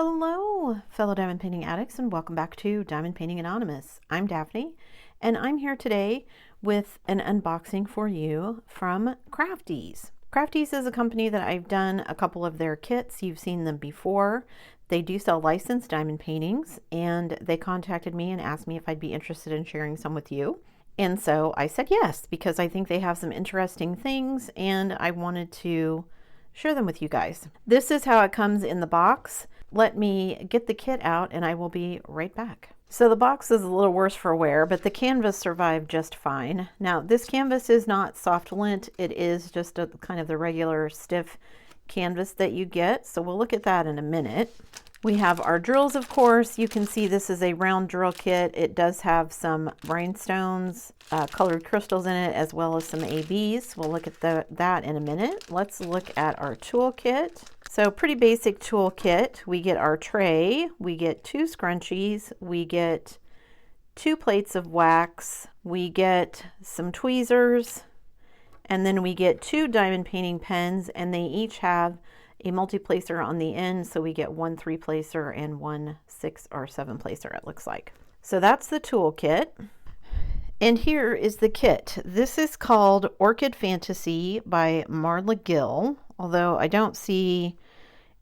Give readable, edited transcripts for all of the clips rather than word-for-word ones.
Hello, fellow diamond painting addicts, and welcome back to Diamond Painting Anonymous. I'm Daphne, and I'm here today with an unboxing for you from Crafties. Crafties is a company that I've done a couple of their kits. You've seen them before. They do sell licensed diamond paintings, and they contacted me and asked me if I'd be interested in sharing some with you. And so I said yes, because I think they have some interesting things, and I wanted to share them with you guys. This is how it comes in the box. Let me get the kit out and I will be right back. So the box is a little worse for wear, but the canvas survived just fine. Now this canvas is not soft lint. It is just a kind of the regular stiff canvas that you get. So we'll look at that in a minute. We have our drills, of course. You can see this is a round drill kit. It does have some rhinestones, colored crystals in it, as well as some ABs. We'll look at that in a minute. Let's look at our tool kit. So pretty basic tool kit. We get our tray, we get 2 scrunchies, we get 2 plates of wax, we get some tweezers, and then we get 2 diamond painting pens, and they each have a multi-placer on the end, so we get 1 3-placer and 1 6 or 7-placer, it looks like. So that's the tool kit. And here is the kit. This is called Orchid Fantasy by Marla Gill, although I don't see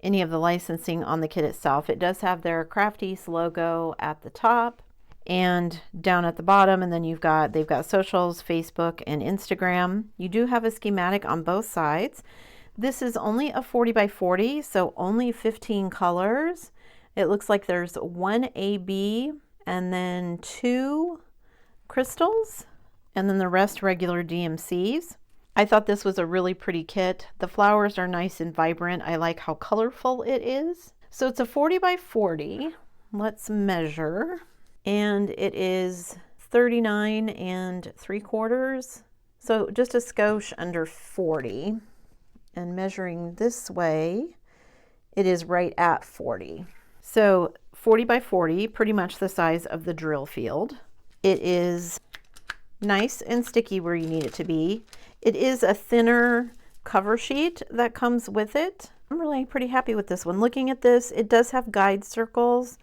any of the licensing on the kit itself. It does have their Crafties logo at the top and down at the bottom, and then they've got socials, Facebook and Instagram. You do have a schematic on both sides. This is only a 40 by 40, so only 15 colors. It looks like there's 1 AB and then 2 crystals, and then the rest regular DMCs. I thought this was a really pretty kit. The flowers are nice and vibrant. I like how colorful it is. So it's a 40 by 40. Let's measure. And it is 39 3/4. So just a skosh under 40. And measuring this way, it is right at 40. So 40 by 40, pretty much the size of the drill field. It is nice and sticky where you need it to be. It is a thinner cover sheet that comes with it. I'm really pretty happy with this one. Looking at this, it does have guide circles,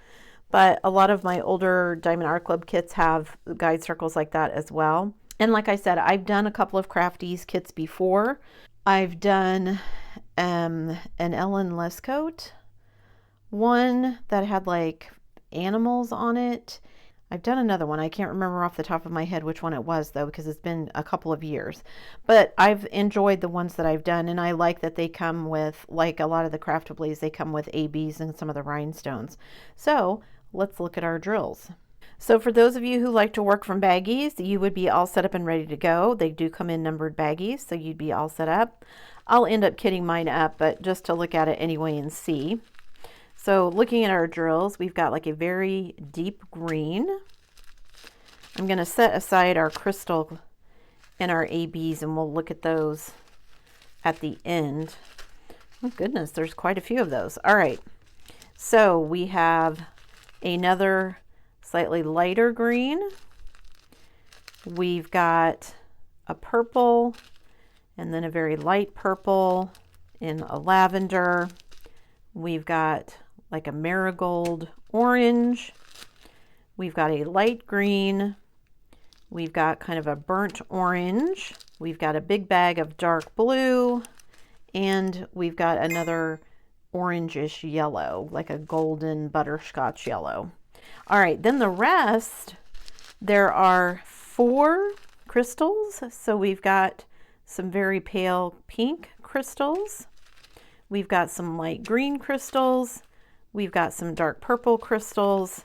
but a lot of my older Diamond Art Club kits have guide circles like that as well. And like I said, I've done a couple of Crafties kits before. I've done an Ellen Lescote one that had like animals on it. I've done another one. I can't remember off the top of my head which one it was though, because it's been a couple of years. But I've enjoyed the ones that I've done, and I like that they come with, like a lot of the Craftablies, they come with ABs and some of the rhinestones. So let's look at our drills. So for those of you who like to work from baggies, you would be all set up and ready to go. They do come in numbered baggies, so you'd be all set up. I'll end up kitting mine up, but just to look at it anyway and see. So looking at our drills, we've got like a very deep green. I'm going to set aside our crystal and our ABs, and we'll look at those at the end. Oh goodness, there's quite a few of those. All right, so we have another slightly lighter green. We've got a purple, and then a very light purple in a lavender. We've got like a marigold orange. We've got a light green. We've got kind of a burnt orange. We've got a big bag of dark blue, and we've got another orangish yellow, like a golden butterscotch yellow. All right, then the rest, there are 4 crystals. So we've got some very pale pink crystals. We've got some light green crystals. We've got some dark purple crystals,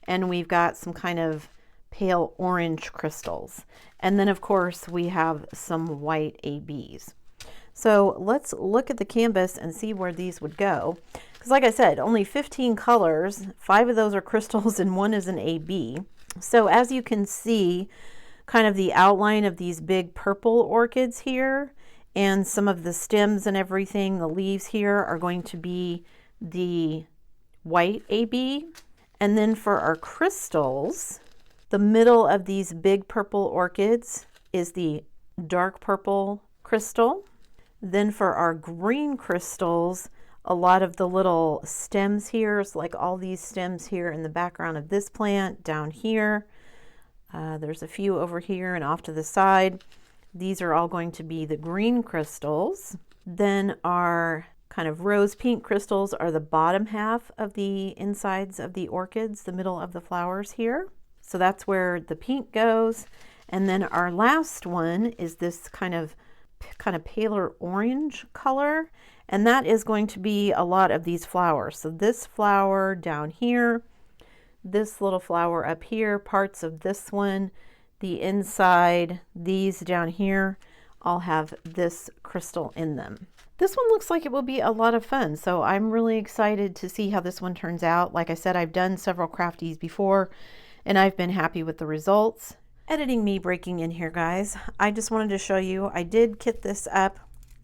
and we've got some kind of pale orange crystals. And then of course we have some white ABs. So let's look at the canvas and see where these would go. Because like I said, only 15 colors, 5 of those are crystals and 1 is an AB. So as you can see, kind of the outline of these big purple orchids here, and some of the stems and everything, the leaves here are going to be the white AB. And then for our crystals, the middle of these big purple orchids is the dark purple crystal. Then for our green crystals, a lot of the little stems here, so like all these stems here in the background of this plant down here. There's a few over here and off to the side. These are all going to be the green crystals. Then our kind of rose pink crystals are the bottom half of the insides of the orchids, the middle of the flowers here. So that's where the pink goes. And then our last one is this kind of paler orange color. And that is going to be a lot of these flowers. So this flower down here, this little flower up here, parts of this one, the inside, these down here, all have this crystal in them. This one looks like it will be a lot of fun, so I'm really excited to see how this one turns out. Like I said, I've done several crafties before, and I've been happy with the results. Editing me breaking in here, guys. I just wanted to show you, I did kit this up.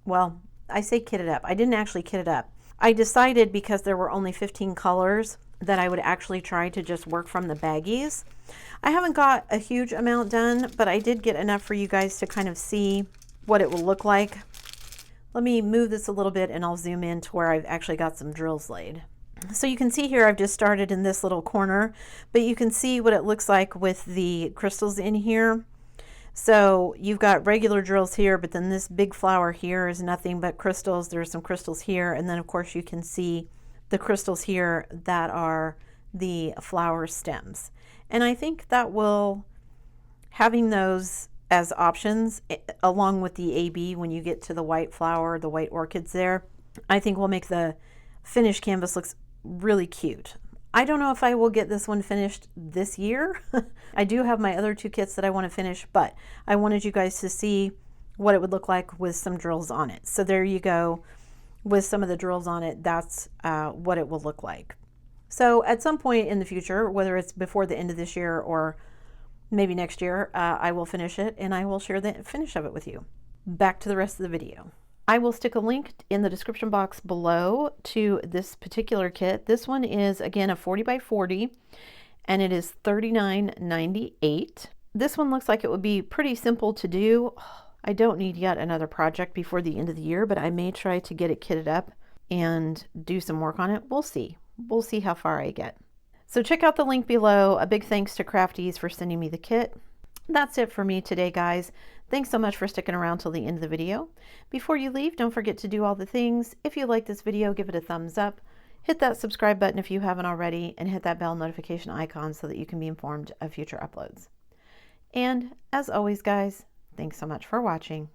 Well, I say kit it up. I didn't actually kit it up. I decided because there were only 15 colors that I would actually try to just work from the baggies. I haven't got a huge amount done, but I did get enough for you guys to kind of see what it will look like. Let me move this a little bit and I'll zoom in to where I've actually got some drills laid. So you can see here I've just started in this little corner, but you can see what it looks like with the crystals in here. So you've got regular drills here, but then this big flower here is nothing but crystals. There's some crystals here, and then of course you can see the crystals here that are the flower stems. And I think that will, having those as options along with the AB when you get to the white flower, the white orchids there, I think will make the finished canvas looks really cute. I don't know if I will get this one finished this year. I do have my other two kits that I want to finish, but I wanted you guys to see what it would look like with some drills on it. So there you go. With some of the drills on it, that's what it will look like. So at some point in the future, whether it's before the end of this year or maybe next year, I will finish it and I will share the finish of it with you. Back to the rest of the video. I will stick a link in the description box below to this particular kit. This one is, again, a 40 by 40, and it is $39.98. This one looks like it would be pretty simple to do. I don't need yet another project before the end of the year, but I may try to get it kitted up and do some work on it. We'll see. We'll see how far I get. So check out the link below. A big thanks to Crafties for sending me the kit. That's it for me today, guys. Thanks so much for sticking around till the end of the video. Before you leave, don't forget to do all the things. If you like this video, give it a thumbs up. Hit that subscribe button if you haven't already, and hit that bell notification icon so that you can be informed of future uploads. And as always, guys, thanks so much for watching.